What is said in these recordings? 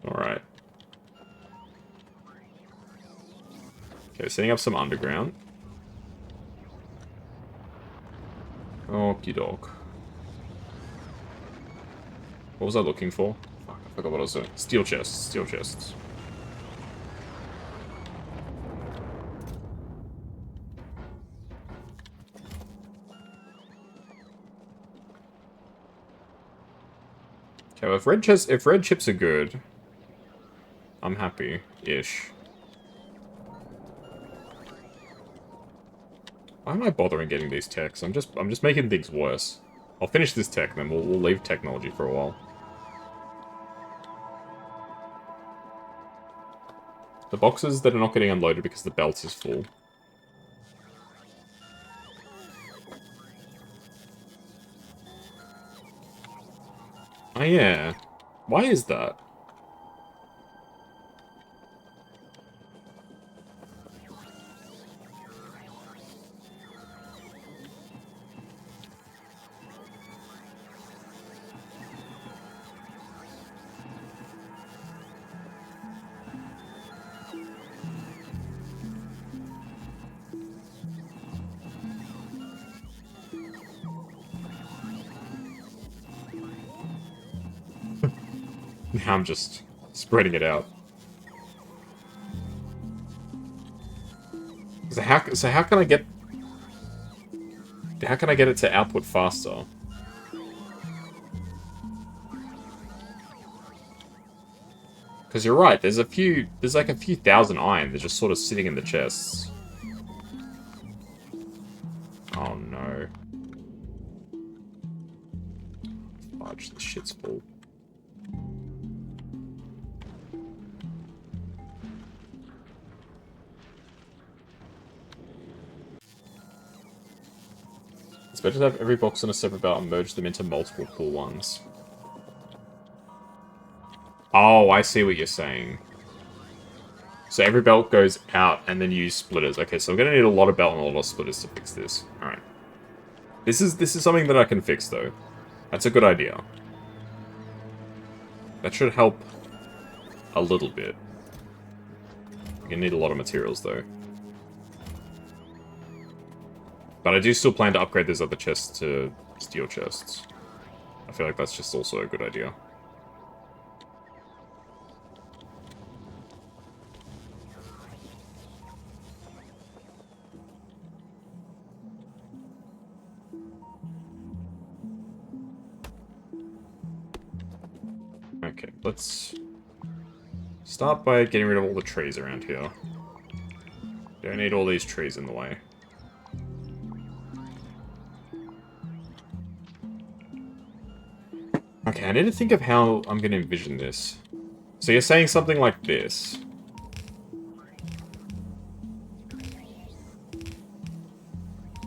Alright. Okay, setting up some underground. Okie doke. What was I looking for? Fuck, I forgot what I was doing. Steel chests, steel chests. Okay, well, if red chips are good, I'm happy-ish. Why am I bothering getting these techs? I'm just making things worse. I'll finish this tech, then we'll leave technology for a while. The boxes that are not getting unloaded because the belt is full. Oh yeah. Why is that? Now I'm just spreading it out. So how can I get... How can I get it to output faster? Because you're right, there's like a few thousand iron that's just sort of sitting in the chests. Oh no. Fudge, this shit's full. It's better to have every box on a separate belt and merge them into multiple cool ones. Oh, I see what you're saying. So every belt goes out and then you use splitters. Okay, so I'm gonna need a lot of belt and a lot of splitters to fix this. Alright. This is something that I can fix though. That's a good idea. That should help a little bit. You're gonna need a lot of materials though. But I do still plan to upgrade those other chests to steel chests. I feel like that's just also a good idea. Okay, let's start by getting rid of all the trees around here. Don't need all these trees in the way. Okay, I need to think of how I'm going to envision this. So you're saying something like this.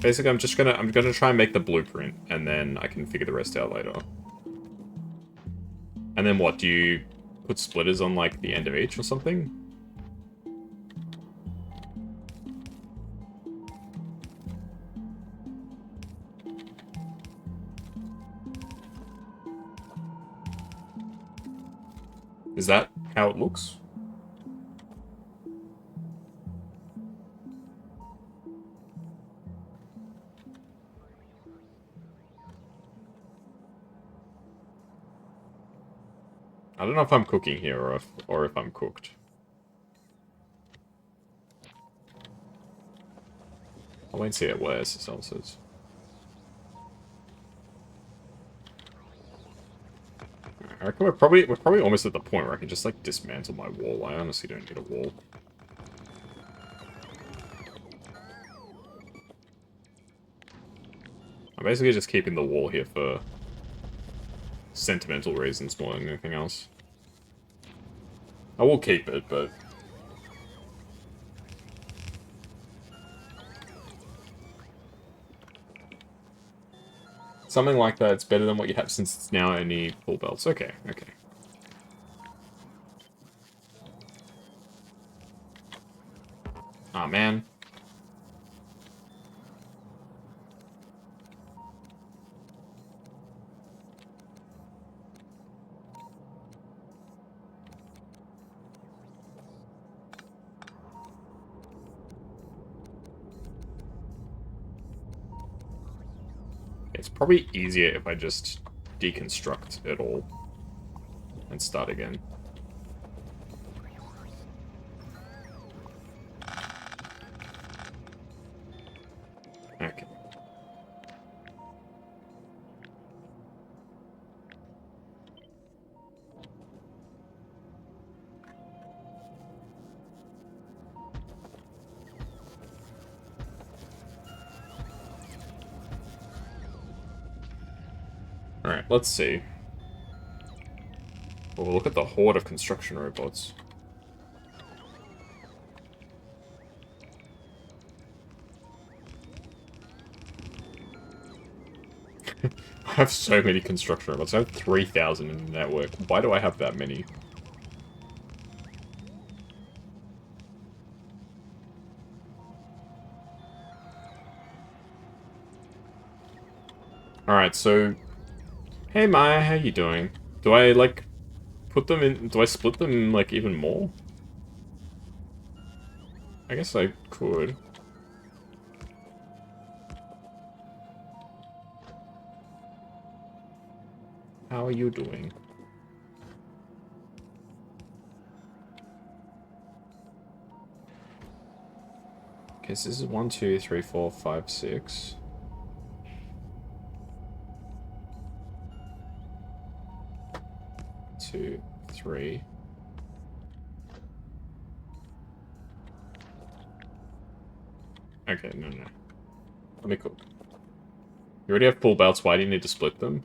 Basically, I'm gonna try and make the blueprint, and then I can figure the rest out later. And then what, do you put splitters on, like, the end of each or something? Is that how it looks? I don't know if I'm cooking here or if I'm cooked. I won't see it what SSL says. I reckon we're probably almost at the point where I can just like dismantle my wall. I honestly don't need a wall. I'm basically just keeping the wall here for sentimental reasons more than anything else. I will keep it, but something like that, it's better than what you have since it's now only full belts. Okay, okay. Ah, man. It's probably easier if I just deconstruct it all and start again. Okay. Alright, let's see. Oh, look at the horde of construction robots. I have so many construction robots. I have 3,000 in the network. Why do I have that many? Alright, so... Hey Maya, how you doing? Do I, like, put them in... Do I split them, like, even more? I guess I could. How are you doing? Okay, so this is 1, 2, 3, 4, 5, 6. Two, three. Okay, no. Let me cook. You already have full belts, why do you need to split them?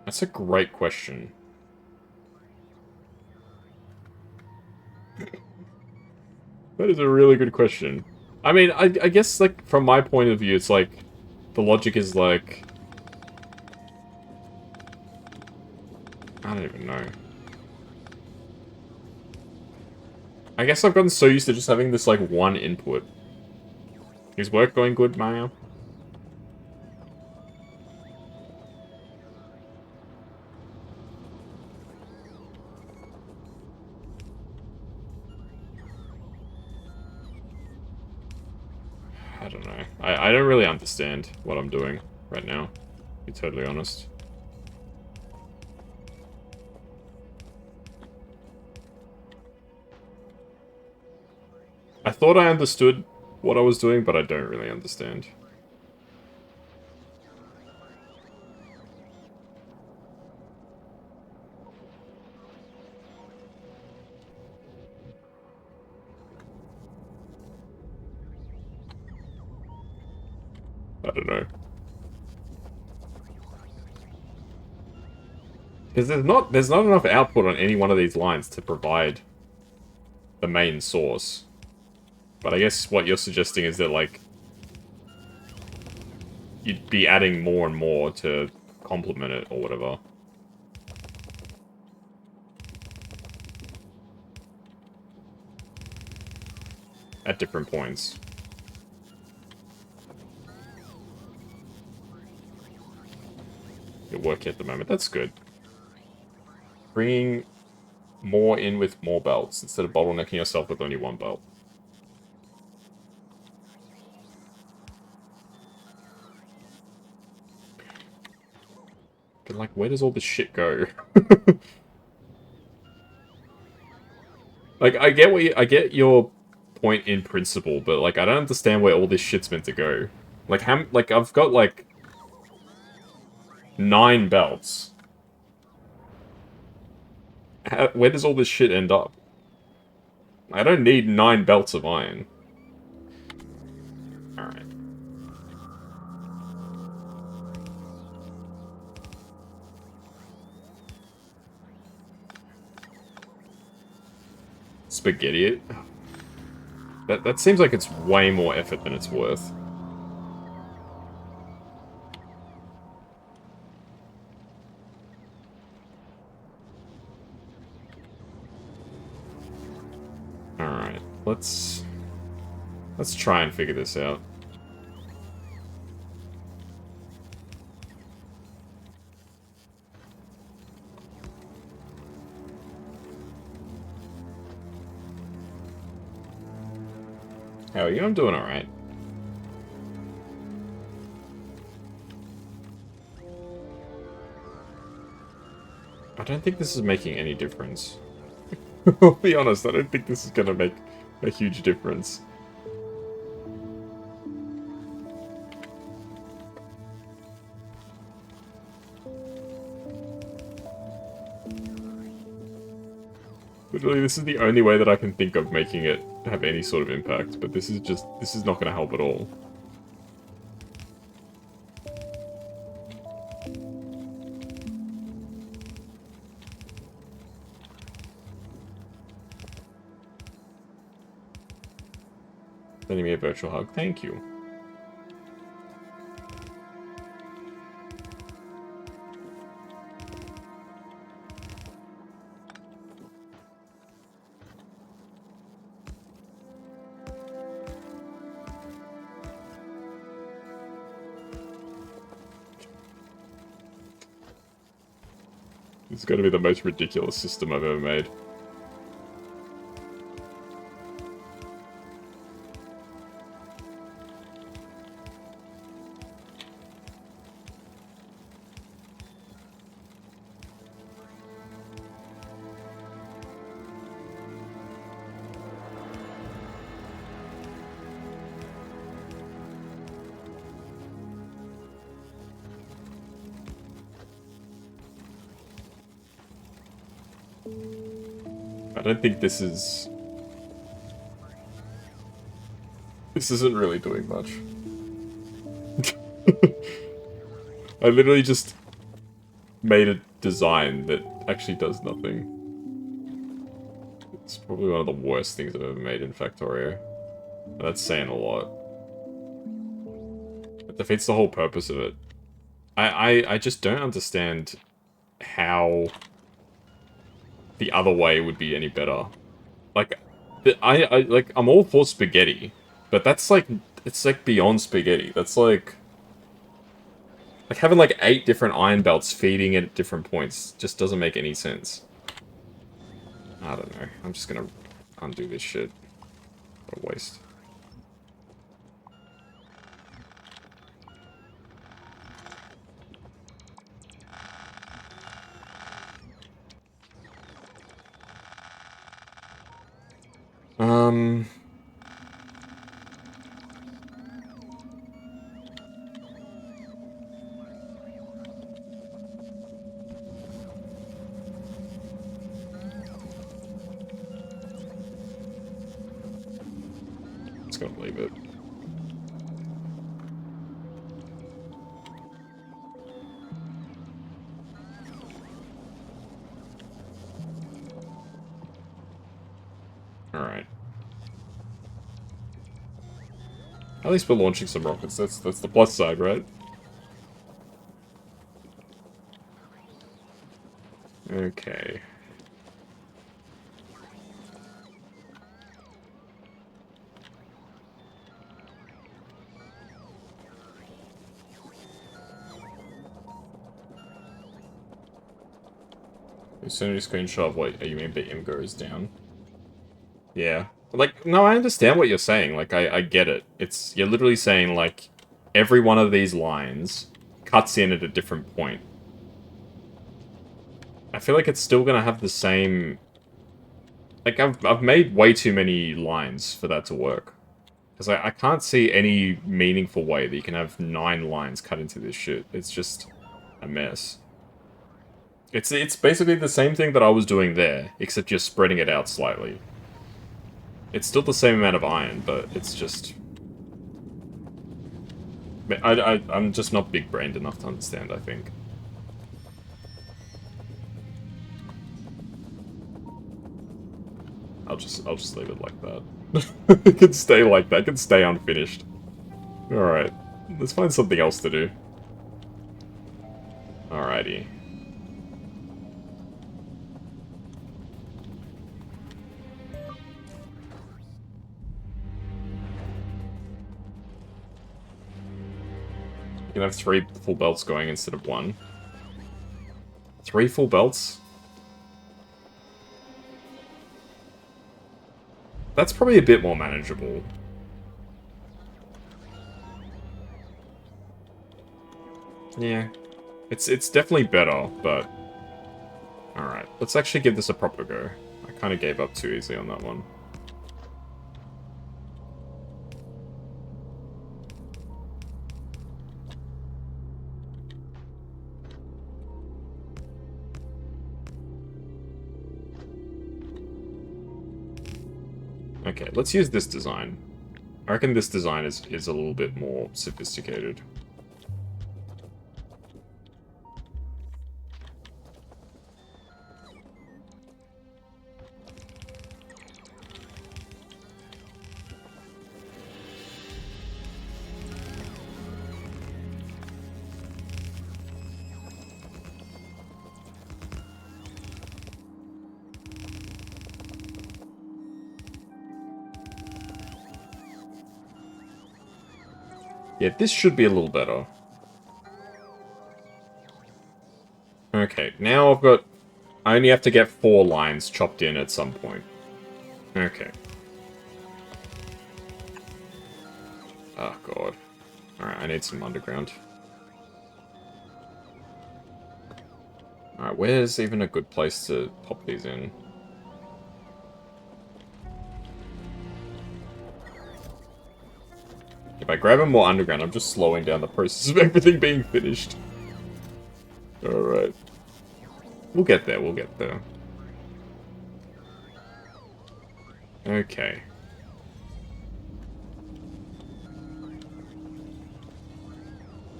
That's a great question. That is a really good question. I mean, I guess, like, from my point of view, it's like, the logic is like... I don't even know. I guess I've gotten so used to just having this, like, one input. Is work going good, Maya? I don't know. I don't really understand what I'm doing right now, to be totally honest. I thought I understood what I was doing, but I don't really understand. I don't know. Because there's not enough output on any one of these lines to provide the main source. But I guess what you're suggesting is that, like, you'd be adding more and more to complement it or whatever. At different points. You're working at the moment. That's good. Bringing more in with more belts instead of bottlenecking yourself with only one belt. But, like, where does all this shit go? Like, I get your point in principle, but, like, I don't understand where all this shit's meant to go. Like, I've got, like, 9 belts. Where does all this shit end up? I don't need 9 belts of iron. Alright. Spaghetti it? That seems like it's way more effort than it's worth. Alright, let's try and figure this out. How are you? I'm doing alright. I don't think this is making any difference. I'll be honest, I don't think this is going to make a huge difference. Literally, this is the only way that I can think of making it have any sort of impact, but this is not going to help at all. Sending me a virtual hug, thank you. This is going to be the most ridiculous system I've ever made. I don't think this is... This isn't really doing much. I literally just made a design that actually does nothing. It's probably one of the worst things I've ever made in Factorio. And that's saying a lot. It defeats the whole purpose of it. I just don't understand how the other way would be any better. Like, I'm all for spaghetti, but that's like, it's like beyond spaghetti. That's like having like 8 different iron belts feeding at different points just doesn't make any sense. I don't know. I'm just gonna undo this shit. What a waste. Just gonna leave it. Alright. At least we're launching some rockets. That's the plus side, right? Okay. Send a screenshot of what you mean by M goes down. Yeah. Like, no, I understand what you're saying. Like, I get it. You're literally saying, like, every one of these lines cuts in at a different point. I feel like it's still gonna have the same... Like, I've made way too many lines for that to work. Because I can't see any meaningful way that you can have 9 lines cut into this shit. It's just a mess. It's basically the same thing that I was doing there, except you're spreading it out slightly. It's still the same amount of iron, but it's just... I'm just not big-brained enough to understand, I think. I'll just leave it like that. It can stay like that. It can stay unfinished. Alright. Let's find something else to do. Alrighty. You can have 3 full belts going instead of 1. 3 full belts? That's probably a bit more manageable. Yeah. It's definitely better, but... Alright, let's actually give this a proper go. I kind of gave up too easily on that one. Okay, let's use this design. I reckon this design is a little bit more sophisticated. Yeah, this should be a little better. Okay, now I've got... I only have to get 4 lines chopped in at some point. Okay. Oh, God. Alright, I need some underground. Alright, where's even a good place to pop these in? If I grab them more underground, I'm just slowing down the process of everything being finished. Alright. We'll get there, we'll get there. Okay.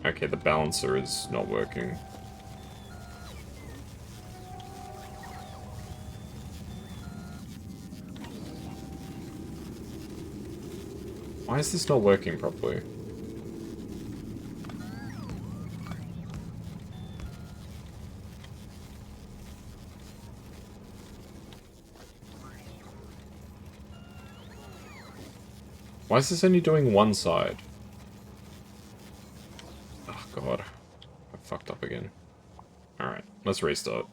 Okay, the balancer is not working. Why is this not working properly? Why is this only doing one side? Oh, God. I fucked up again. Alright, let's restart.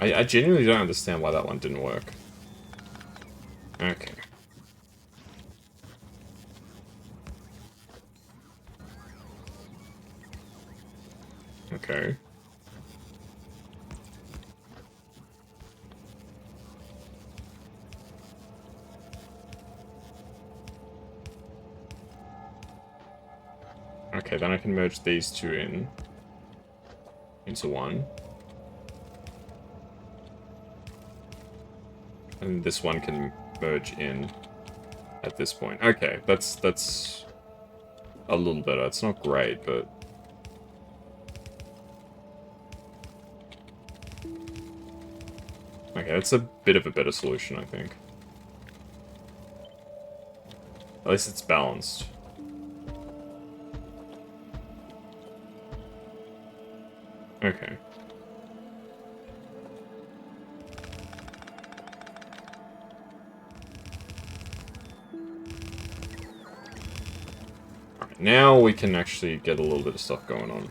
I genuinely don't understand why that one didn't work. Okay. Okay. Okay, then I can merge these two into one. And this one can merge in at this point. Okay, that's a little better. It's not great, but... Okay, that's a bit of a better solution, I think. At least it's balanced. Okay. Alright, now we can actually get a little bit of stuff going on,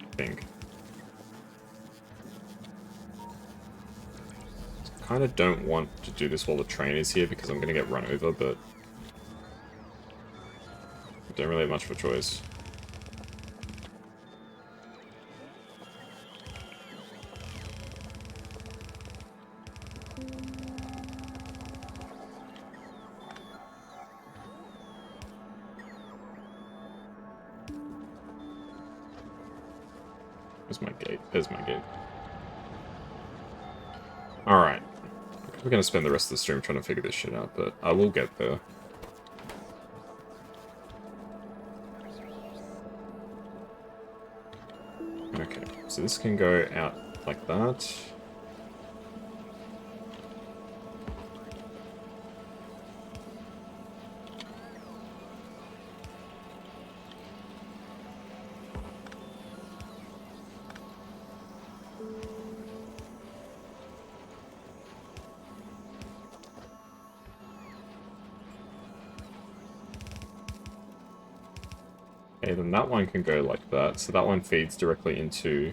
I think. Kind of don't want to do this while the train is here because I'm going to get run over, but I don't really have much of a choice. Where's my gate? There's my gate. Alright. We're going to spend the rest of the stream trying to figure this shit out, but I will get there. Okay, so this can go out like that. Okay, then that one can go like that. So that one feeds directly into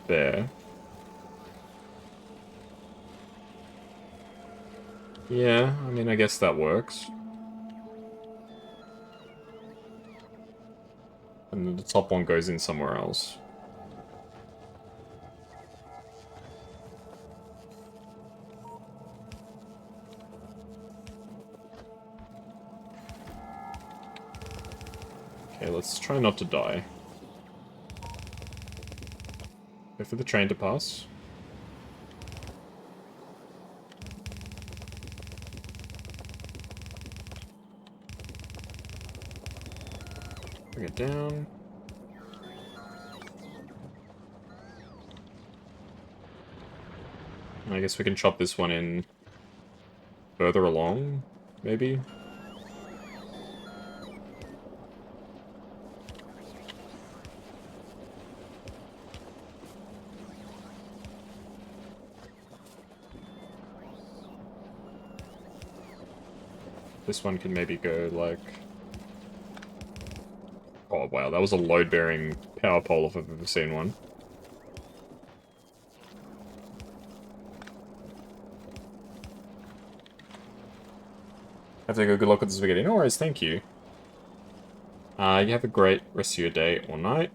there. Yeah, I mean, I guess that works. And then the top one goes in somewhere else. Okay, let's try not to die. Go for the train to pass. Bring it down. I guess we can chop this one in further along, maybe? This one can maybe go like... Oh wow, that was a load-bearing power pole if I've ever seen one. Have to go good luck with the spaghetti. No worries, thank you. You have a great rest of your day or night.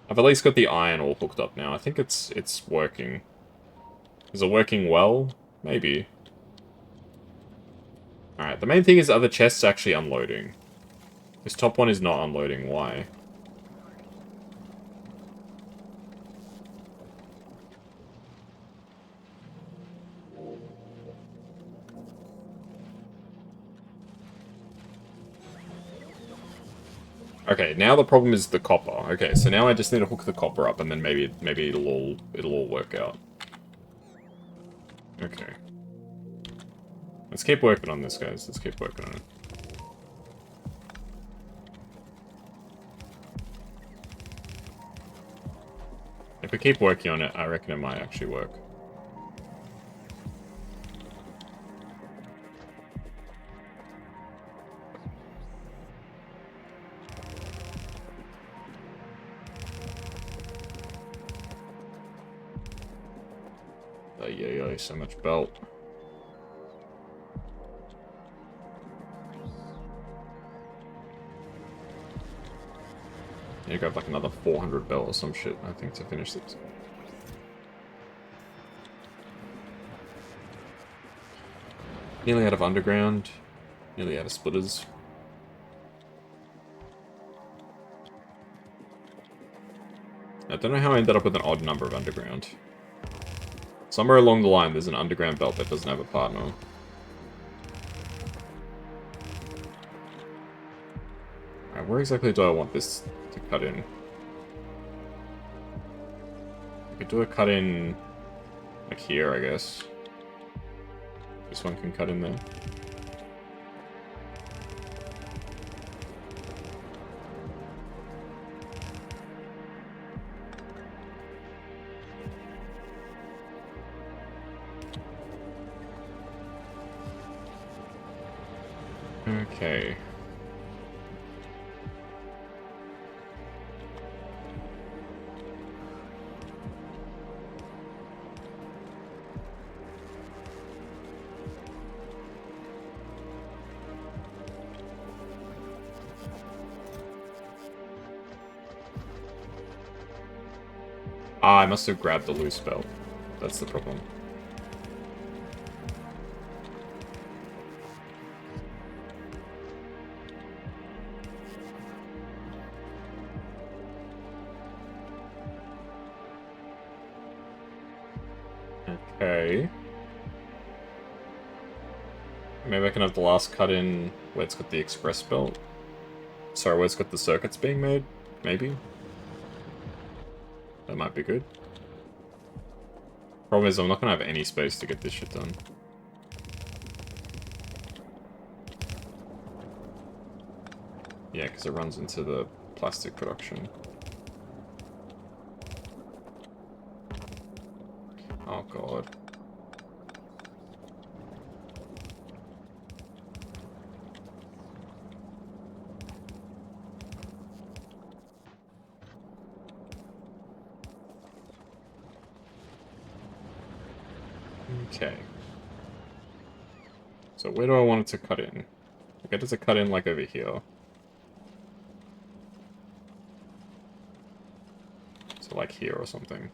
I've at least got the iron all hooked up now. I think it's working. Is it working well? Maybe. Alright, the main thing is are the chests actually unloading? This top one is not unloading. Why? Okay, now the problem is the copper. Okay, so now I just need to hook the copper up, and then maybe it'll all work out. Okay. Let's keep working on this, guys. Let's keep working on it. If we keep working on it, I reckon it might actually work. Yeah, so much belt. You got like another 400 belt or some shit, I think, to finish it. Nearly out of underground. Nearly out of splitters. I don't know how I ended up with an odd number of underground. Somewhere along the line, there's an underground belt that doesn't have a partner. Alright, where exactly do I want this to cut in? I could do a cut in... like here, I guess. This one can cut in there. Okay. Ah, I must have grabbed the loose belt. That's the problem. Okay. Maybe I can have the last cut in where it's got the express belt. Sorry, where it's got the circuits being made? Maybe? That might be good. Problem is, I'm not gonna have any space to get this shit done. Yeah, because it runs into the plastic production. Oh god. Okay. So where do I want it to cut in? Okay, does it cut in like over here? So like here or something.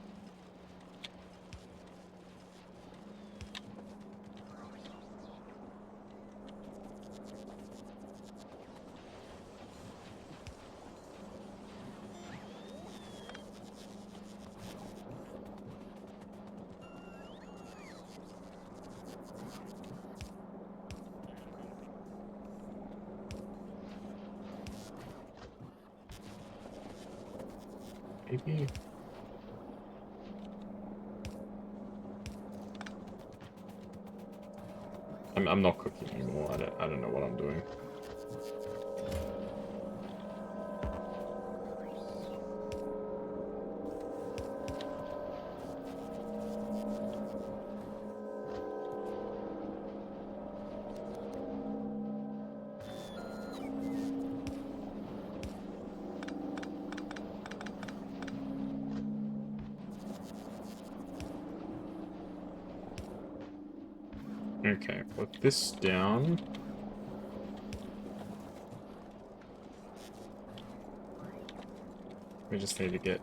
Maybe. I'm not cooking anymore. I don't know what I'm doing. Okay, put this down. We just need to get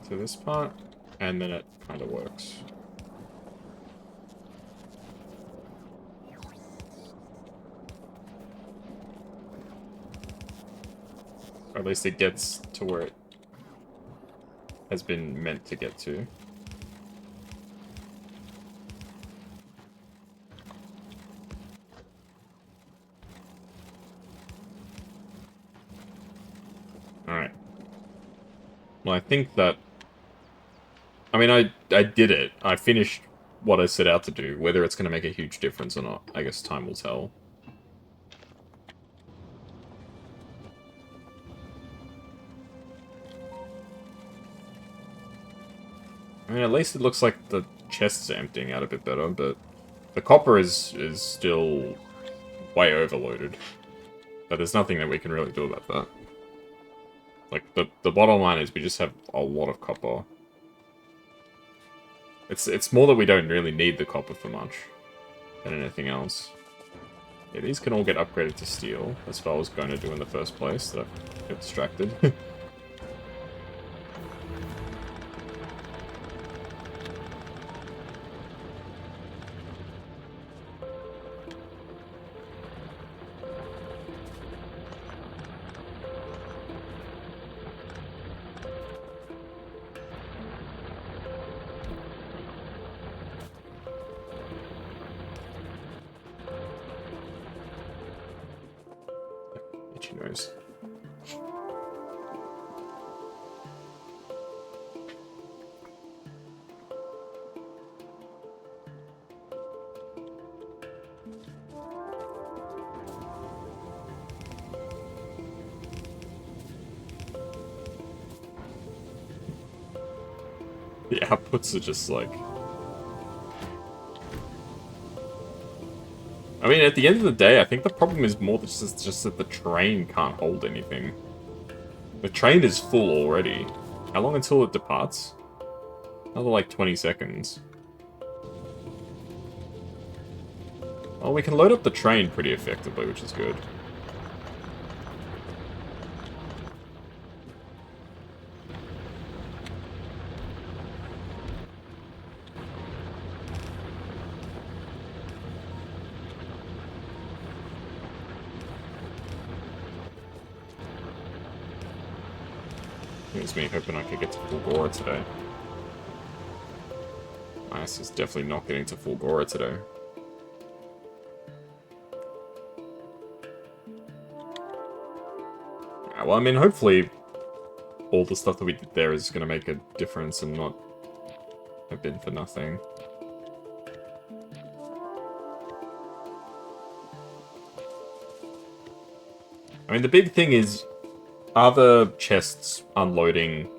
to this part, and then it kind of works. Or at least it gets to where it has been meant to get to. Alright. Well, I think that... I mean, I did it. I finished what I set out to do. Whether it's going to make a huge difference or not, I guess time will tell. I mean, at least it looks like the chests are emptying out a bit better, but the copper is still way overloaded. But there's nothing that we can really do about that. Like, the bottom line is we just have a lot of copper. It's more that we don't really need the copper for much than anything else. Yeah, these can all get upgraded to steel. That's what I was going to do in the first place, that I got distracted. Itchy nose. The outputs are just like... I mean, at the end of the day, I think the problem is more just that the train can't hold anything. The train is full already. How long until it departs? Another like 20 seconds. Well, we can load up the train pretty effectively, which is good. Here's me hoping I could get to Fulgora today. My ass is definitely not getting to Fulgora today. Well, I mean, hopefully all the stuff that we did there is going to make a difference and not have been for nothing. I mean, the big thing is, are the chests unloading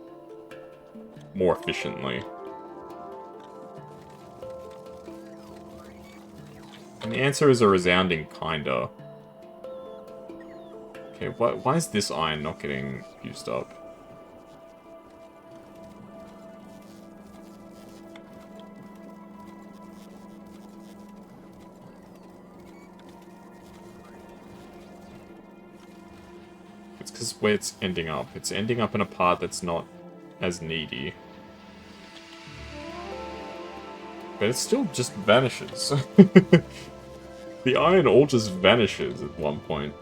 more efficiently? And the answer is a resounding kinda. Okay, why is this iron not getting used up? It's because where it's ending up. It's ending up in a part that's not as needy. But it still just vanishes. The iron ore just vanishes at one point.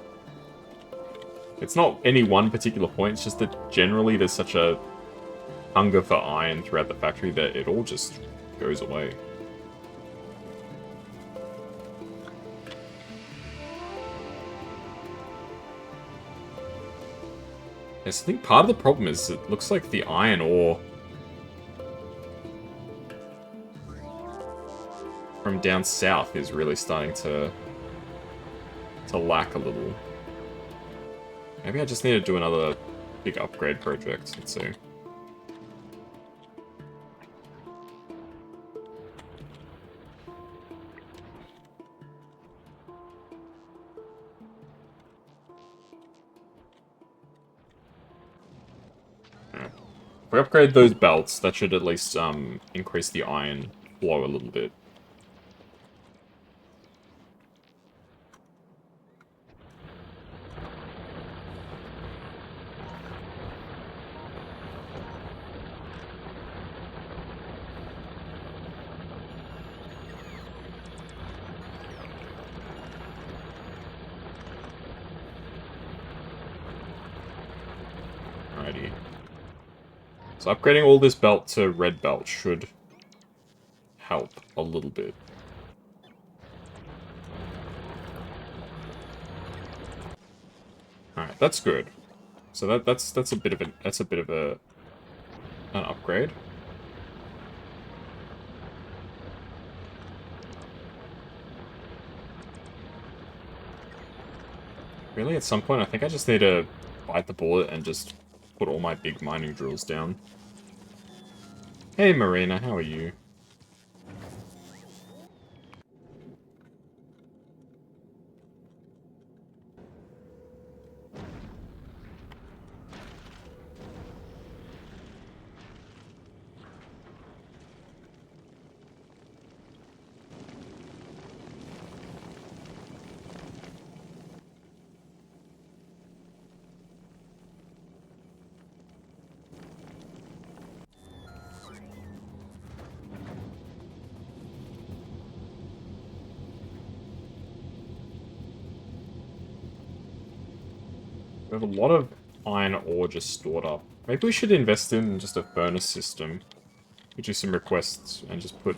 It's not any one particular point, it's just that generally there's such a hunger for iron throughout the factory that it all just goes away. Yes, I think part of the problem is it looks like the iron ore from down south is really starting to lack a little. Maybe I just need to do another big upgrade project. Let's see. If we upgrade those belts, that should at least increase the iron flow a little bit. Alrighty. So upgrading all this belt to red belt should help a little bit. Alright, that's good. So that's a bit of an upgrade. Really, at some point, I think I just need to bite the bullet and just put all my big mining drills down. Hey, Marina, how are you? We have a lot of iron ore just stored up. Maybe we should invest in just a furnace system. We do some requests and just put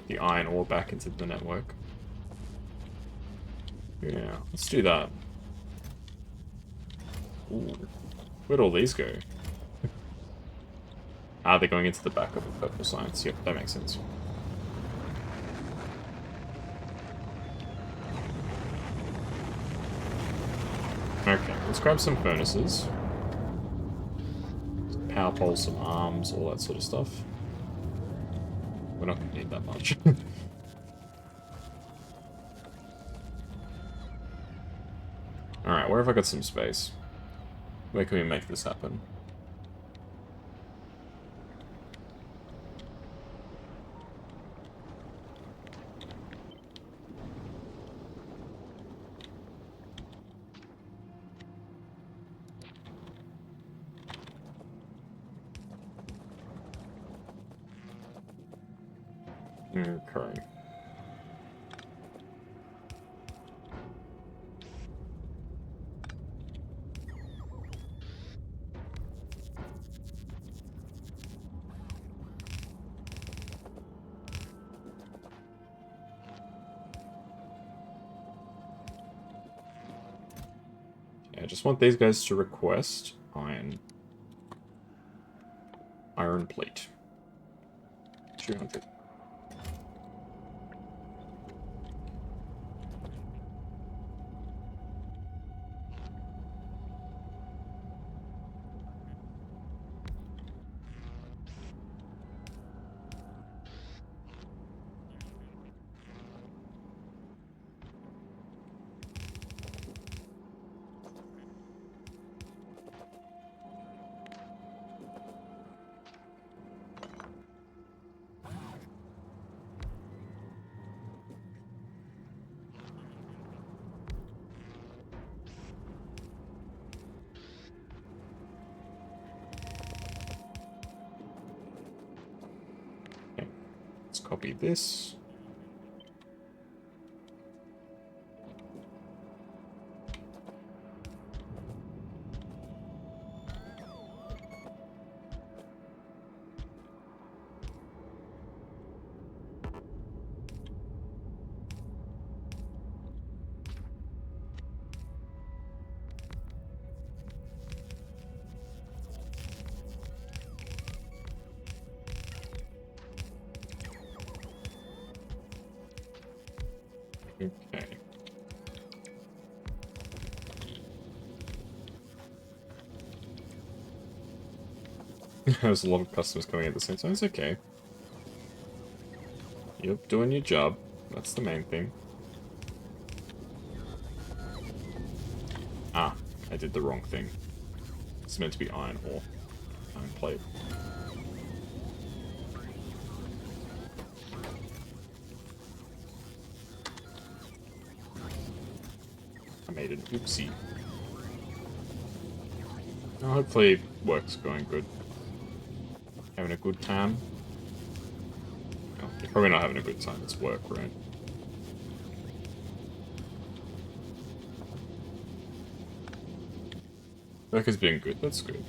the iron ore back into the network. Yeah, let's do that. Ooh, where'd all these go? Ah, they're going into the back of the purple science. Yep, that makes sense. Okay, let's grab some furnaces. Some power poles, some arms, all that sort of stuff. We're not going to need that much. Alright, where have I got some space? Where can we make this happen? Okay. I just want these guys to request iron plate. 200. Let's copy this. Okay. There's a lot of customers coming at the same time. It's okay. You're doing your job. That's the main thing. Ah, I did the wrong thing. It's meant to be iron ore. Iron plate. I made an oopsie. Oh, hopefully work's going good. Having a good time. Oh, you're probably not having a good time. It's work, right? Work has been good. That's good.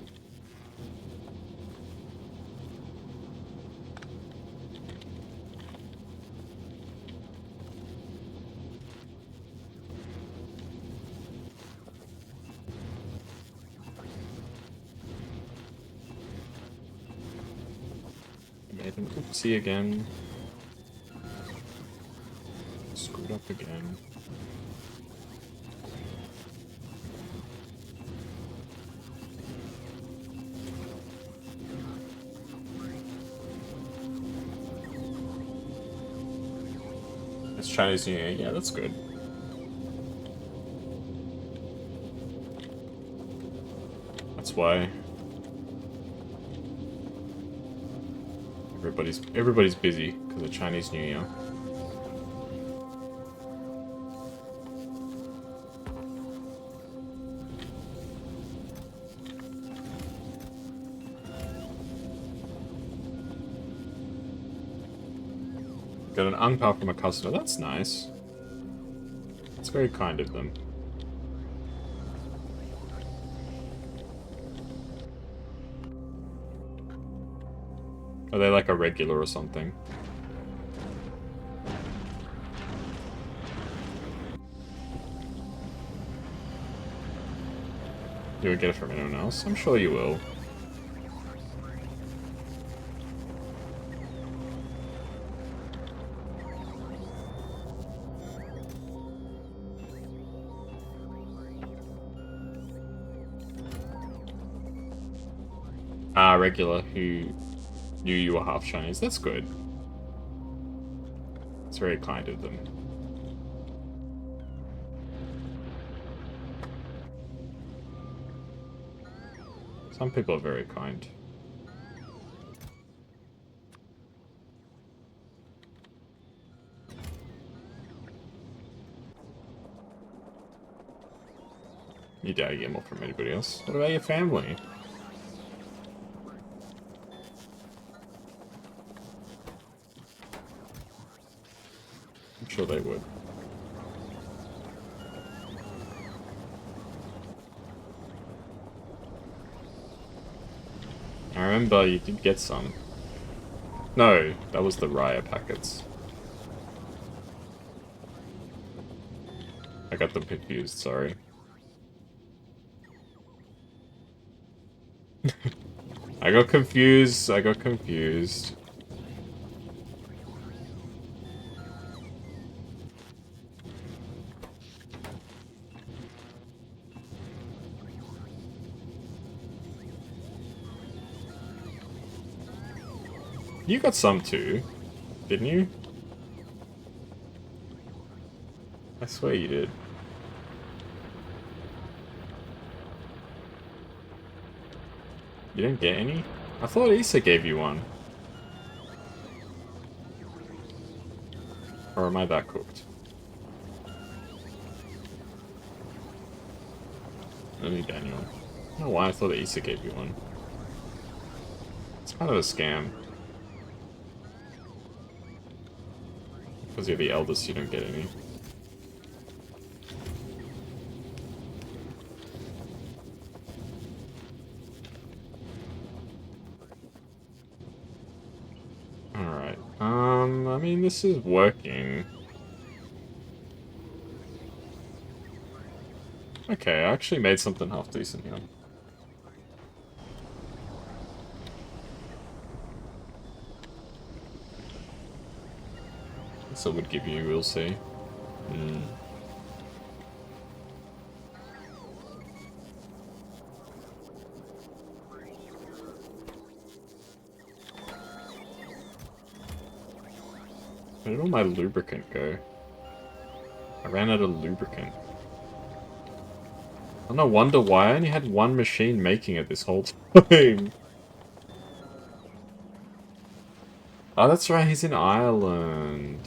Made an oopsie again. Screwed up again. It's Chinese New Year. Yeah, that's good. That's why everybody's busy because of Chinese New Year. Got an angpao from a customer. That's nice. That's very kind of them. Are they like a regular or something? You would get it from anyone else? I'm sure you will. Ah, regular who knew you were half Chinese. That's good. It's very kind of them. Some people are very kind. You doubt you get more from anybody else. What about your family? I'm sure they would. I remember you did get some. No, that was the Raya packets. I got them confused, sorry. I got confused. You got some too, didn't you? I swear you did. You didn't get any? I thought Issa gave you one. Or am I that cooked? Only Daniel. I don't know why I thought Issa gave you one. It's kind of a scam. Because you're the eldest, you don't get any. Alright. I mean, this is working. Okay, I actually made something half decent here. So it would give you, we'll see. Where did all my lubricant go? I ran out of lubricant. Oh, no wonder why I only had one machine making it this whole time. Oh, that's right, he's in Ireland.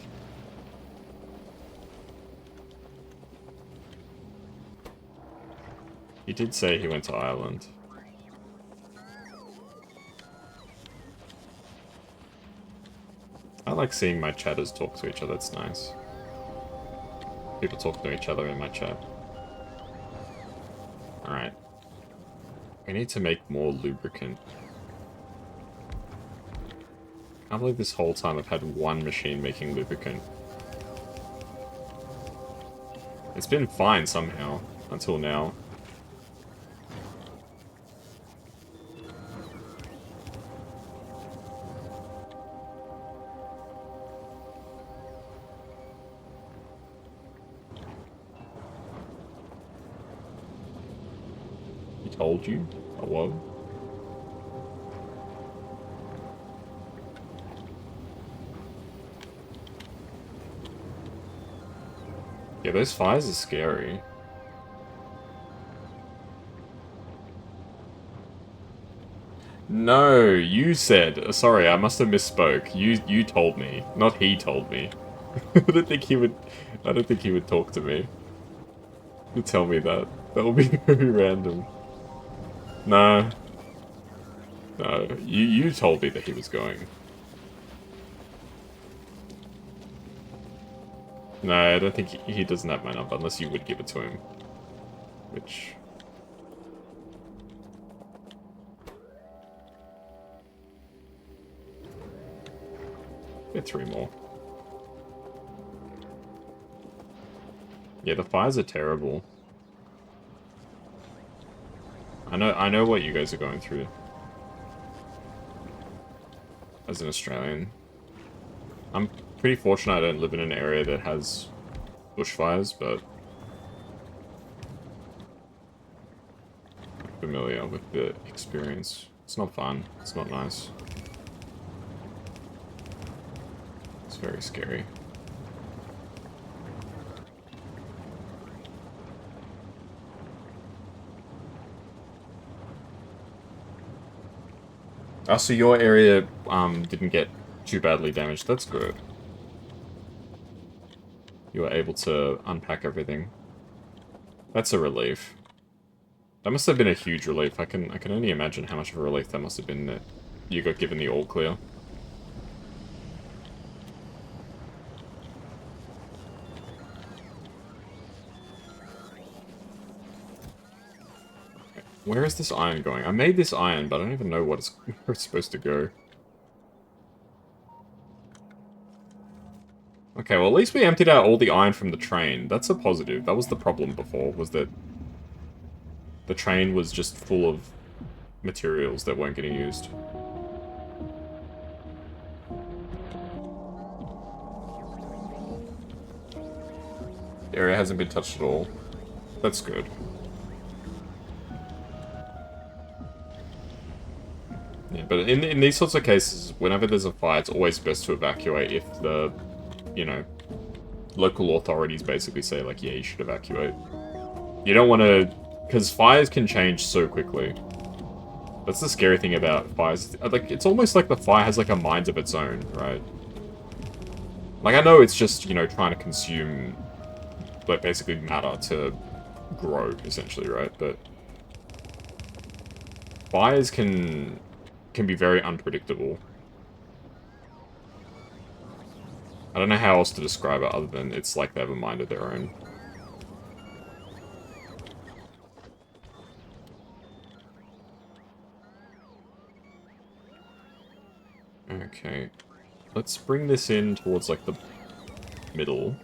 He did say he went to Ireland. I like seeing my chatters talk to each other, it's nice. People talk to each other in my chat. Alright. We need to make more lubricant. I can't believe this whole time I've had one machine making lubricant. It's been fine somehow, until now. He told you? Hello? Yeah, those fires are scary. No, you said. Sorry, I must have misspoke. You told me, not he told me. I don't think he would. I don't think he would talk to me. You tell me that. That will be very random. No. No, you told me that he was going. No, I don't think he doesn't have my number unless you would give it to him. Which. Get 3 more. Yeah, the fires are terrible. I know what you guys are going through. As an Australian. I'm pretty fortunate I don't live in an area that has bushfires, but I'm familiar with the experience. It's not fun. It's not nice. It's very scary. Oh, so your area didn't get too badly damaged. That's good. You were able to unpack everything. That's a relief. That must have been a huge relief. I can only imagine how much of a relief that must have been that you got given the all clear. Where is this iron going? I made this iron, but I don't even know where it's supposed to go. Okay, well at least we emptied out all the iron from the train. That's a positive. That was the problem before, was that the train was just full of materials that weren't getting used. The area hasn't been touched at all. That's good. Yeah, but in these sorts of cases, whenever there's a fire, it's always best to evacuate if the, you know, local authorities basically say, like, yeah, you should evacuate. You don't want to... Because fires can change so quickly. That's the scary thing about fires. Like, it's almost like the fire has, like, a mind of its own, right? Like, I know it's just, you know, trying to consume, like, basically matter to grow, essentially, right? But fires can be very unpredictable. I I don't know how else to describe it other than it's like they have a mind of their own. Okay. Let's bring this in towards, like, the middle.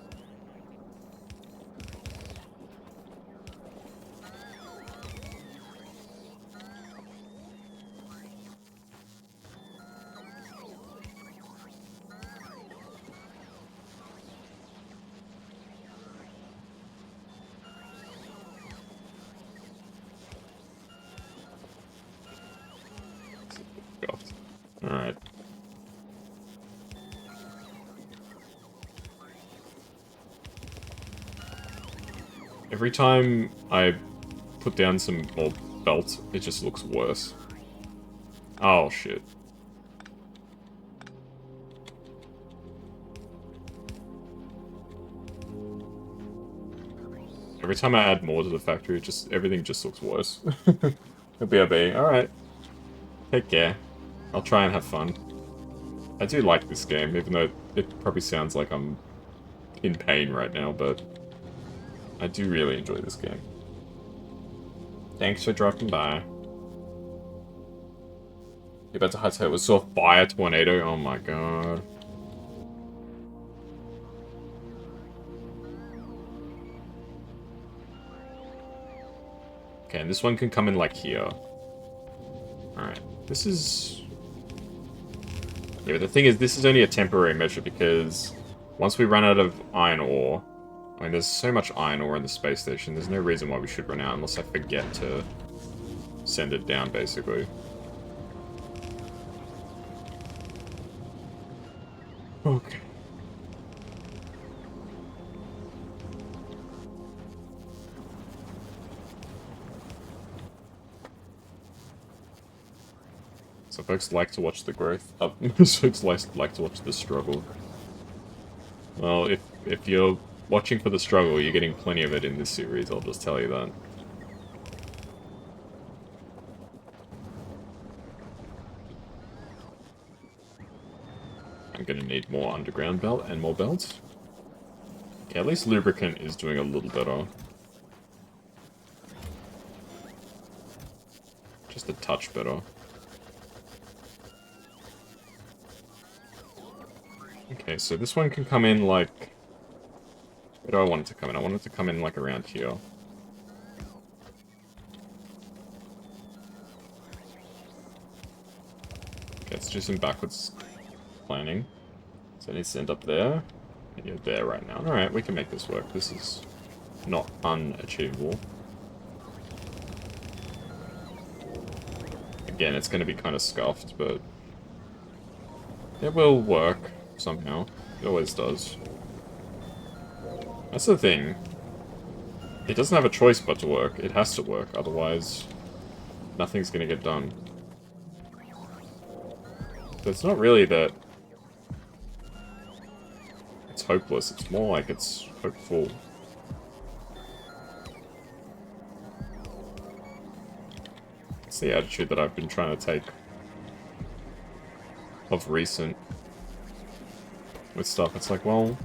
Alright. Every time I put down some more belt, it just looks worse. Oh, shit. Every time I add more to the factory, everything just looks worse. BRB, alright. Take care. I'll try and have fun. I do like this game, even though it probably sounds like I'm in pain right now, but I do really enjoy this game. Thanks for dropping by. You're about to hightail with saw fire tornado? Oh my god. Okay, and this one can come in like here. Alright, this is... Yeah, but the thing is, this is only a temporary measure because once we run out of iron ore, I mean, there's so much iron ore in the space station, there's no reason why we should run out unless I forget to send it down, basically. Okay. So folks like to watch the growth. Most folks like to watch the struggle. Well, if you're watching for the struggle, you're getting plenty of it in this series, I'll just tell you that. I'm gonna need more underground belt and more belts. Okay, at least lubricant is doing a little better. Just a touch better. Okay, so this one can come in like... Where do I want it to come in? I want it to come in like around here. Okay, let's do some backwards planning. So it needs to end up there. And you're there right now. Alright, we can make this work. This is not unachievable. Again, it's going to be kind of scuffed, but it will work somehow. It always does. That's the thing. It doesn't have a choice but to work. It has to work, otherwise nothing's going to get done. So it's not really that it's hopeless, it's more like it's hopeful. It's the attitude that I've been trying to take of recent with stuff. It's like, well,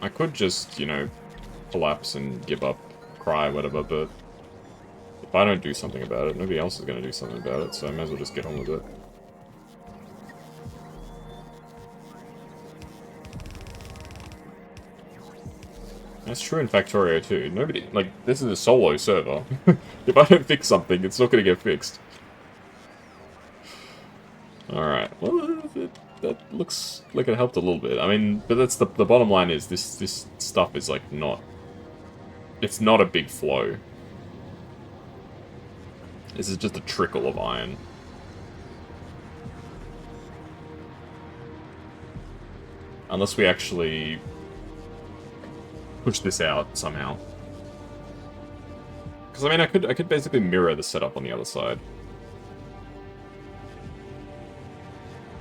I could just, you know, collapse and give up, cry, whatever, but if I don't do something about it, nobody else is going to do something about it, so I may as well just get on with it. That's true in Factorio too. Nobody, like, this is a solo server. If I don't fix something, it's not going to get fixed. Alright, well, that looks like it helped a little bit. I mean, but that's the bottom line is this stuff is like not... It's not a big flow. This is just a trickle of iron. Unless we actually push this out somehow. Because I mean, I could basically mirror the setup on the other side.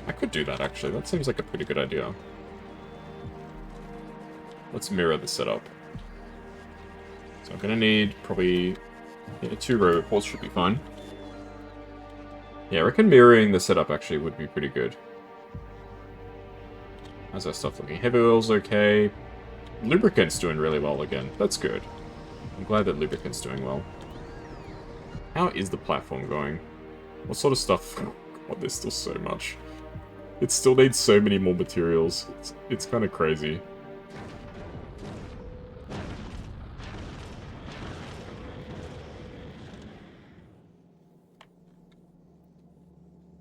I could do that actually. That seems like a pretty good idea. Let's mirror the setup. So I'm gonna need probably 2 robot ports should be fine. Yeah, I reckon mirroring the setup actually would be pretty good. How's our stuff looking? Heavy oil's okay. Lubricant's doing really well again. That's good. I'm glad that lubricant's doing well. How is the platform going? What sort of stuff? Oh, there's still so much. It still needs so many more materials. It's kind of crazy.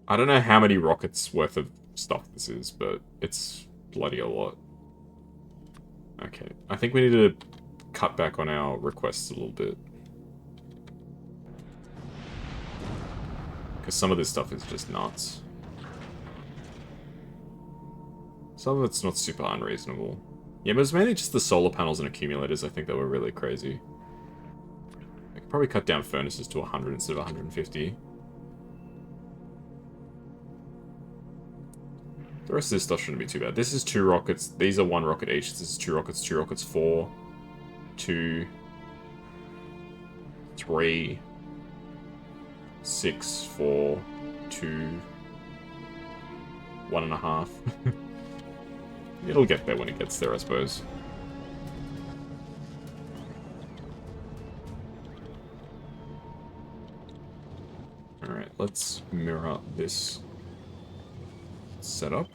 I don't know how many rockets worth of stuff this is, but it's bloody a lot. Okay, I think we need to cut back on our requests a little bit. Because some of this stuff is just nuts. Some of it's not super unreasonable. Yeah, but it's mainly just the solar panels and accumulators I think that were really crazy. I could probably cut down furnaces to 100 instead of 150. The rest of this stuff shouldn't be too bad. This is 2 rockets. These are 1 rocket each. This is 2 rockets, 4, 2, 3, 6, 4, 2, 1.5. It'll get there when it gets there, I suppose. Alright, let's mirror this setup.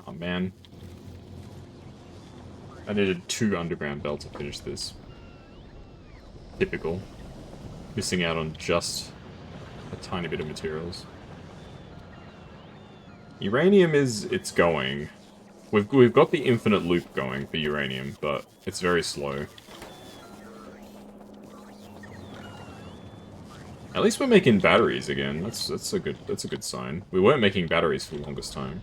Oh man. I needed 2 underground belts to finish this. Typical. Missing out on just a tiny bit of materials. Uranium it's going. We've got the infinite loop going for uranium, but it's very slow. At least we're making batteries again. That's a good sign. We weren't making batteries for the longest time.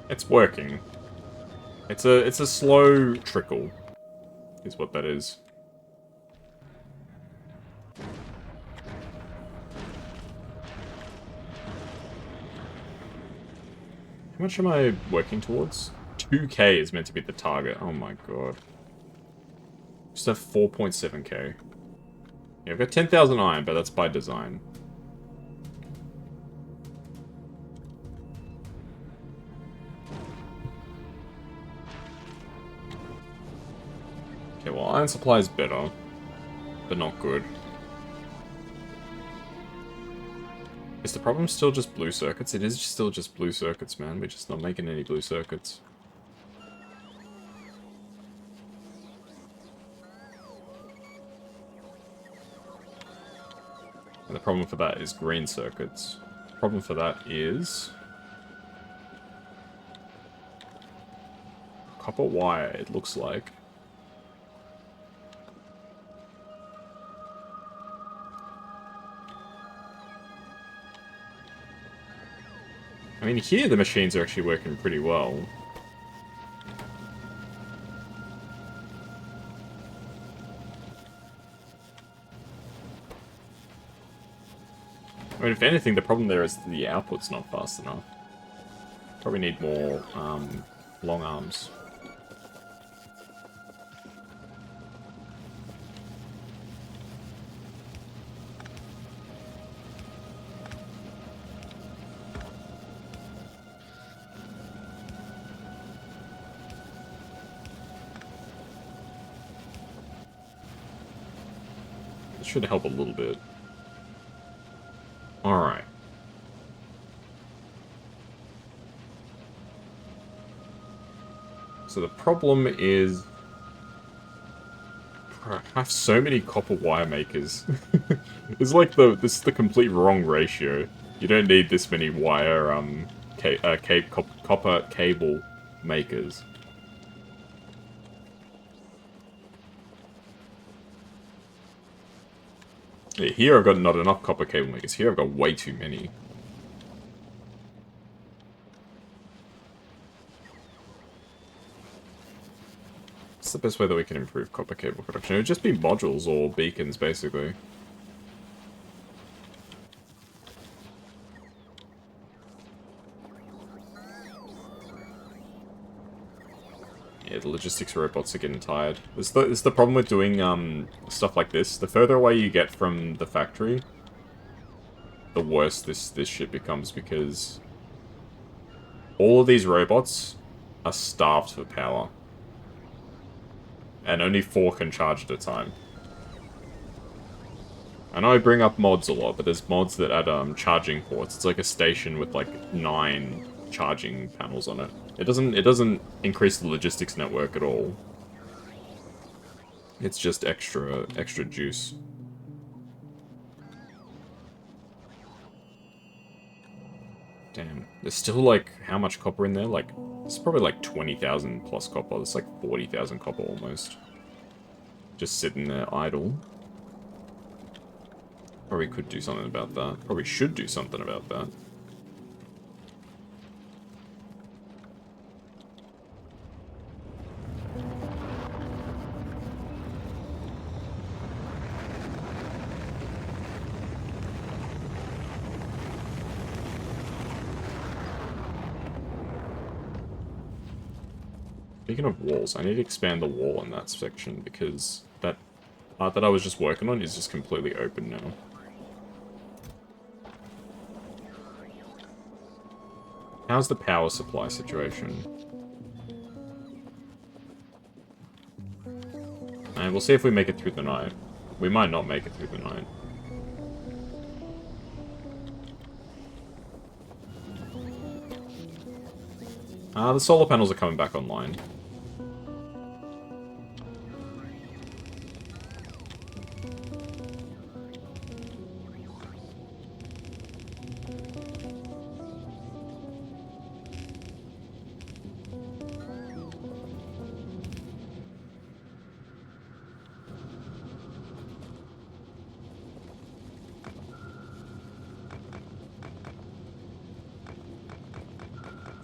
It's working. It's a slow trickle, is what that is. How much am I working towards? 2k is meant to be the target. Oh my god. Just have 4.7k. Yeah, I've got 10,000 iron, but that's by design. Okay, well, iron supply is better, but not good. Is the problem still just blue circuits? It is still just blue circuits, man. We're just not making any blue circuits. And the problem for that is green circuits. The problem for that is copper wire, it looks like. I mean, here the machines are actually working pretty well. I mean, if anything, the problem there is the output's not fast enough. Probably need more, long arms. should help a little bit. Alright. So the problem is... I have so many copper wire makers. It's like this is the complete wrong ratio. You don't need this many wire, copper cable makers. Yeah, here I've got not enough copper cable makers. Here I've got way too many. What's the best way that we can improve copper cable production? It would just be modules or beacons, basically. Yeah, the logistics robots are getting tired. It's the problem with doing stuff like this. The further away you get from the factory, the worse this shit becomes, because all of these robots are starved for power. And only 4 can charge at a time. I know I bring up mods a lot, but there's mods that add charging ports. It's like a station with like 9 charging panels on it. It doesn't increase the logistics network at all. It's just extra juice. Damn. There's still like how much copper in there? Like it's probably like 20,000 plus copper. It's like 40,000 copper almost. Just sitting there idle. Probably could do something about that. Probably should do something about that. Speaking of walls, I need to expand the wall in that section because that part that I was just working on is just completely open now. How's the power supply situation? And we'll see if we make it through the night. We might not make it through the night. The solar panels are coming back online.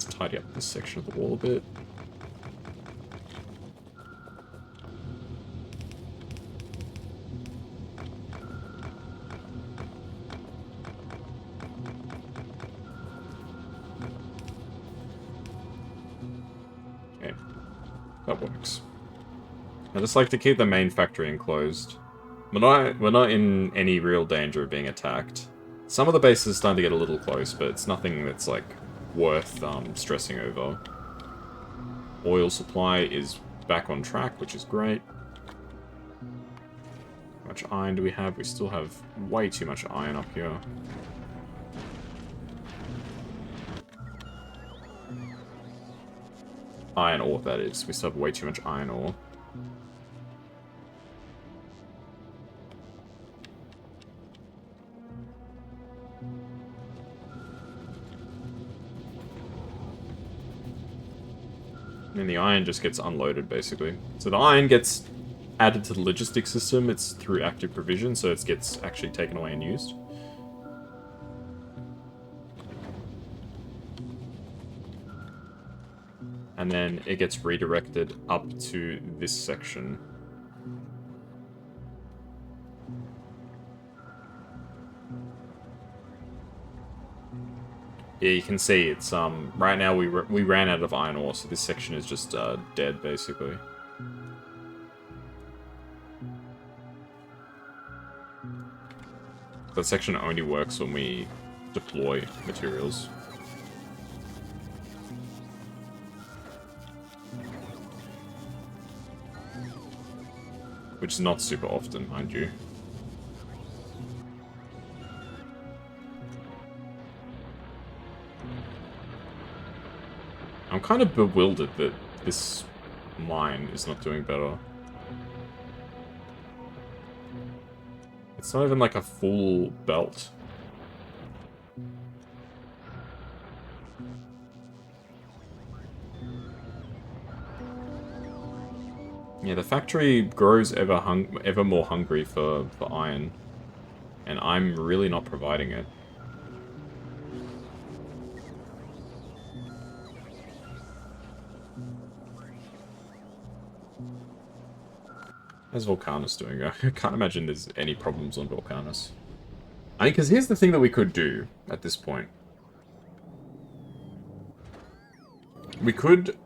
Tidy up this section of the wall a bit. Okay, that works. I just like to keep the main factory enclosed. We're not in any real danger of being attacked. Some of the bases are starting to get a little close, but it's nothing that's like worth stressing over. Oil supply is back on track, which is great. How much iron do we have? We still have way too much iron up here. Iron ore, that is. We still have way too much iron ore. And the iron just gets unloaded, basically. So the iron gets added to the logistics system. It's through active provision, so it gets actually taken away and used. And then it gets redirected up to this section. Yeah, you can see it's right now we ran out of iron ore, so this section is just dead basically. That section only works when we deploy materials. Which is not super often, mind you. I'm kind of bewildered that this mine is not doing better. It's not even like a full belt. Yeah, the factory grows ever more hungry for iron. And I'm really not providing it. How's Volcanus doing? I can't imagine there's any problems on Volcanus. I mean, because here's the thing that we could do at this point. We could...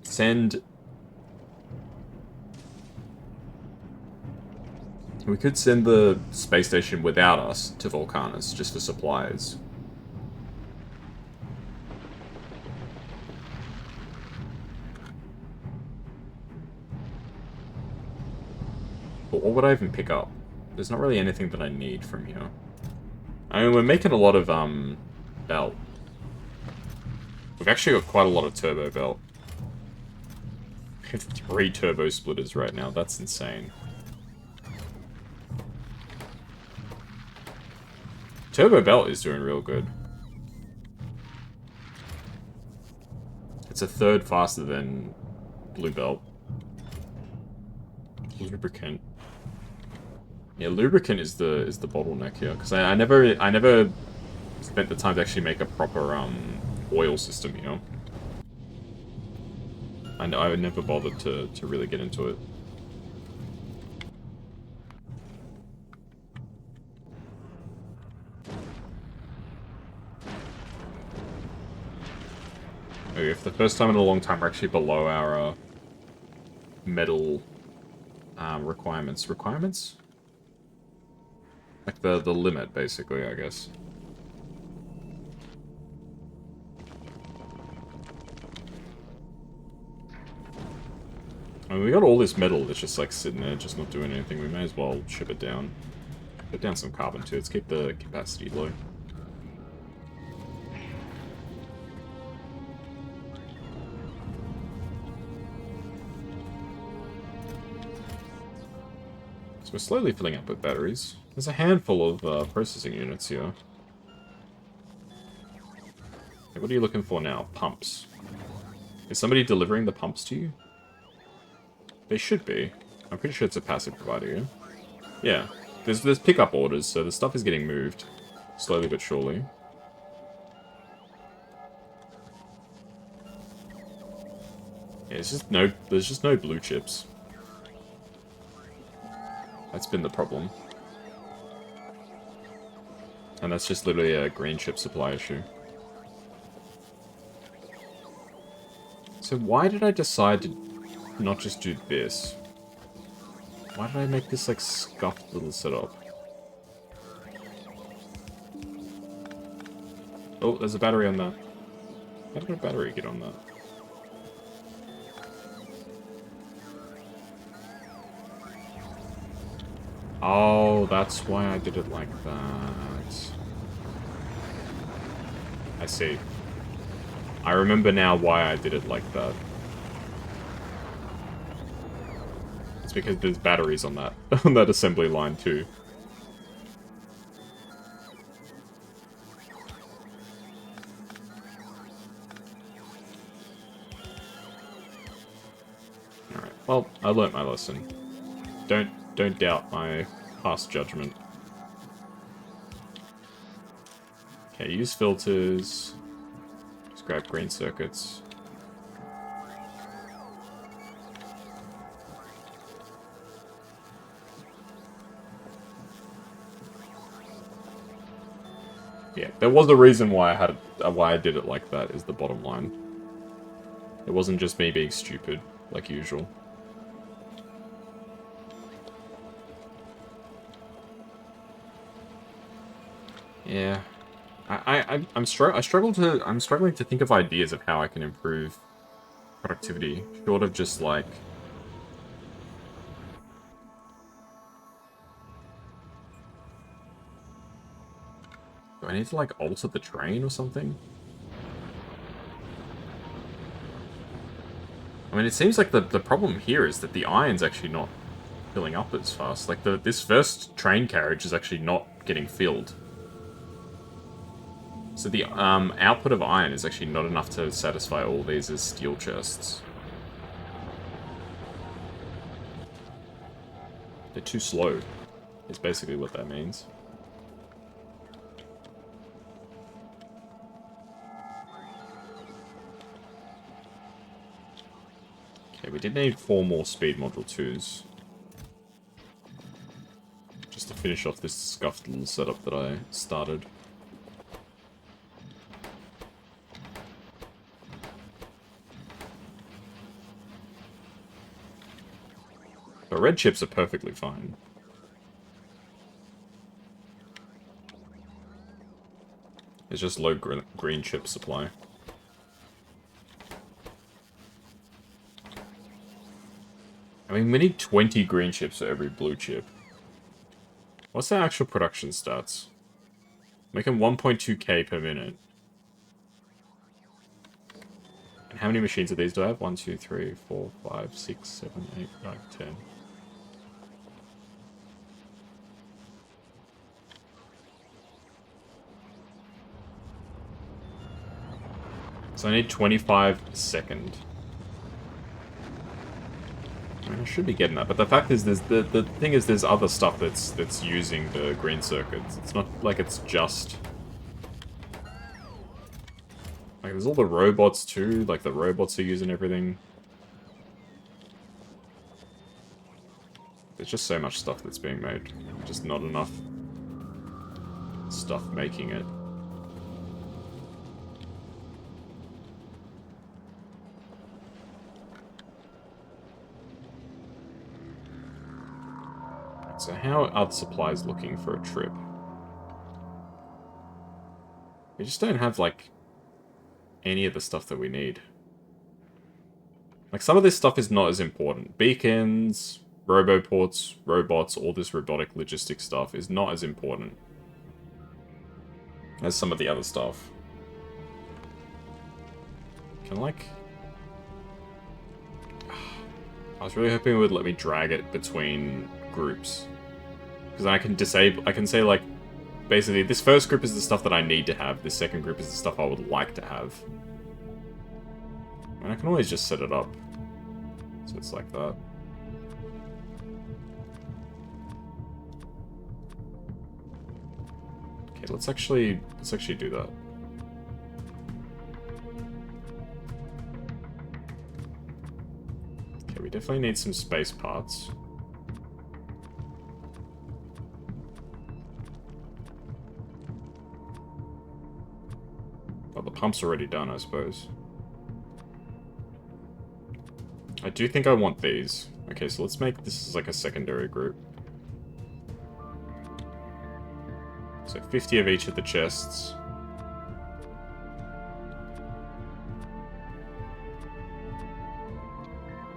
send... We could send the space station without us to Volcanus, just for supplies. But what would I even pick up? There's not really anything that I need from here. I mean, we're making a lot of, belt. We've actually got quite a lot of turbo belt. We have 3 turbo splitters right now, that's insane. Turbo belt is doing real good. It's a third faster than blue belt. Lubricant. Yeah, lubricant is the bottleneck here because I never spent the time to actually make a proper oil system, you know. And I never bothered to really get into it. Okay, for the first time in a long time, we're actually below our metal requirements. Requirements? Like the limit, basically, I guess. I mean, we got all this metal that's just like sitting there, just not doing anything. We may as well ship it down. Put down some carbon too. Let's keep the capacity low. So we're slowly filling up with batteries. There's a handful of processing units here. Okay, what are you looking for now? Pumps. Is somebody delivering the pumps to you? They should be. I'm pretty sure it's a passive provider, yeah? Yeah. There's pickup orders, so the stuff is getting moved. Slowly but surely. Yeah, there's just no blue chips. That's been the problem. And that's just literally a green chip supply issue. So why did I decide to not just do this? Why did I make this, like, scuffed little setup? Oh, there's a battery on that. How did a battery get on that? Oh, that's why I did it like that. I see. I remember now why I did it like that. It's because there's batteries on that on that assembly line too. Alright, well, I learnt my lesson. Don't doubt my past judgment. Okay, use filters. Just grab green circuits. Yeah, there was a reason why I did it like that, is the bottom line. It wasn't just me being stupid, like usual. Yeah. I'm struggling to think of ideas of how I can improve productivity, short of just like Do I need to, like, alter the train or something? I mean, it seems like the problem here is that the iron's actually not filling up as fast. Like, this first train carriage is actually not getting filled. So the output of iron is actually not enough to satisfy all these as steel chests. They're too slow, is basically what that means. Okay, we did need 4 more speed module 2s. Just to finish off this scuffed little setup that I started. The red chips are perfectly fine. It's just low green chip supply. I mean, we need 20 green chips for every blue chip. What's their actual production stats? Making 1.2k per minute. And how many machines of these do I have? 1, 2, 3, 4, 5, 6, 7, 8, 9, 10. So I need 25 a second. I mean, I should be getting that, but the fact is, the thing is, there's other stuff that's using the green circuits. It's not like it's just like there's all the robots too. Like the robots are using everything. There's just so much stuff that's being made, just not enough stuff making it. So how are the supplies looking for a trip? We just don't have, like, any of the stuff that we need. Like, some of this stuff is not as important. Beacons, roboports, robots, all this robotic logistics stuff is not as important as some of the other stuff. Can, like... I was really hoping it would let me drag it between groups. Because I can disable... I can say, like, basically, this first group is the stuff that I need to have. This second group is the stuff I would like to have. And I can always just set it up. So it's like that. Okay, let's actually do that. Okay, we definitely need some space parts. Well, the pump's already done, I suppose. I do think I want these. Okay, so let's make this as like a secondary group. So 50 of each of the chests.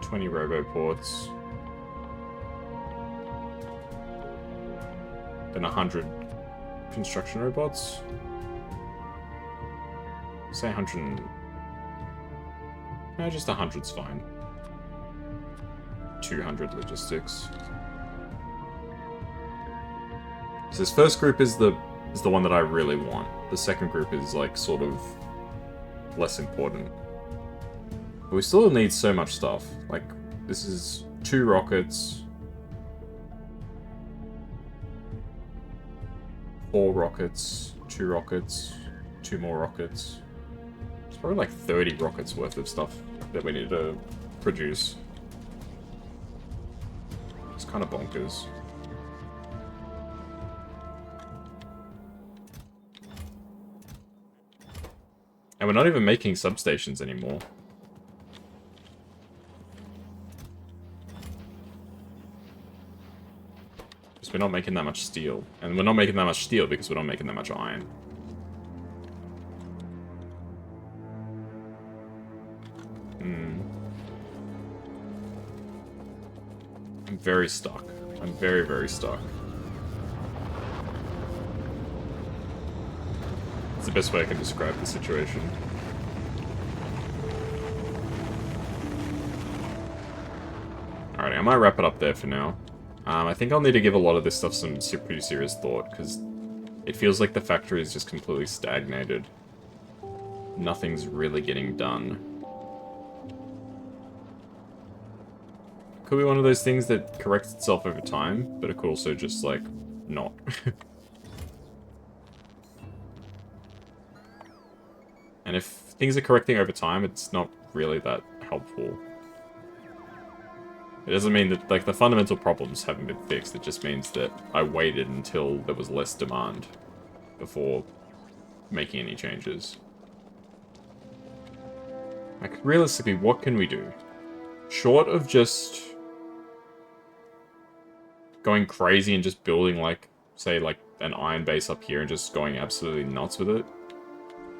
$20 roboports. Then 100 construction robots. Say 100. No, just 100's fine. 200 logistics. So this first group is the one that I really want. The second group is like sort of less important. But we still need so much stuff. Like this is 2 rockets, 4 rockets, 2 rockets, 2 more rockets. It's probably like 30 rockets worth of stuff that we need to produce. It's kind of bonkers. And we're not even making substations anymore. Because we're not making that much steel. And we're not making that much steel because we're not making that much iron. I'm very stuck. I'm very, very stuck. It's the best way I can describe the situation. Alrighty, I might wrap it up there for now. I think I'll need to give a lot of this stuff some pretty serious thought, because it feels like the factory is just completely stagnated. Nothing's really getting done. Could be one of those things that corrects itself over time, but it could also just, like, not. And if things are correcting over time, it's not really that helpful. It doesn't mean that, like, the fundamental problems haven't been fixed. It just means that I waited until there was less demand before making any changes. Like, realistically, what can we do? Short of just going crazy and just building, like, say, like, an iron base up here and just going absolutely nuts with it?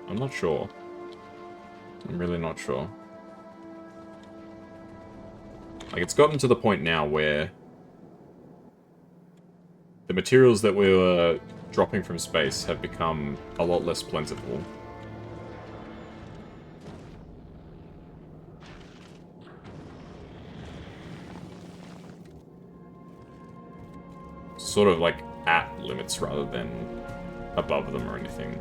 I'm not sure. I'm really not sure. Like, it's gotten to the point now where the materials that we were dropping from space have become a lot less plentiful. Sort of like at limits rather than above them or anything.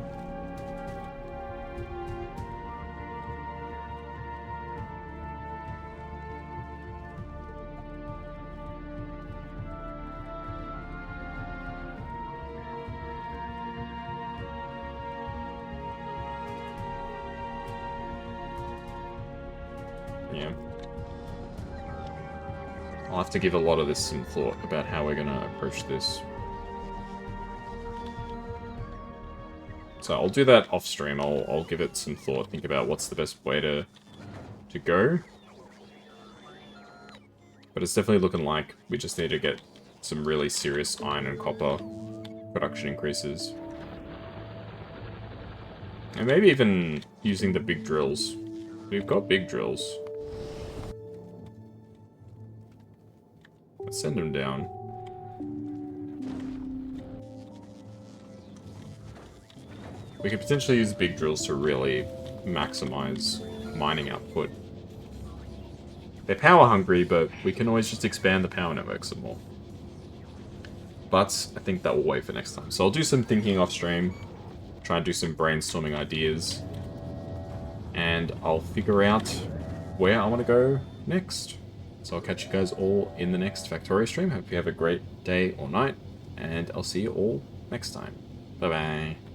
Yeah. I'll have to give a lot of this some thought about how we're gonna approach this. So I'll do that off stream. I'll give it some thought, think about what's the best way to go. But it's definitely looking like we just need to get some really serious iron and copper production increases. And maybe even using the big drills. We've got big drills. Let's send them down. We could potentially use big drills to really maximize mining output. They're power hungry, but we can always just expand the power network some more. But I think that will wait for next time. So I'll do some thinking off stream, try and do some brainstorming ideas, and I'll figure out where I want to go next. So I'll catch you guys all in the next Factorio stream. Hope you have a great day or night, and I'll see you all next time. Bye-bye.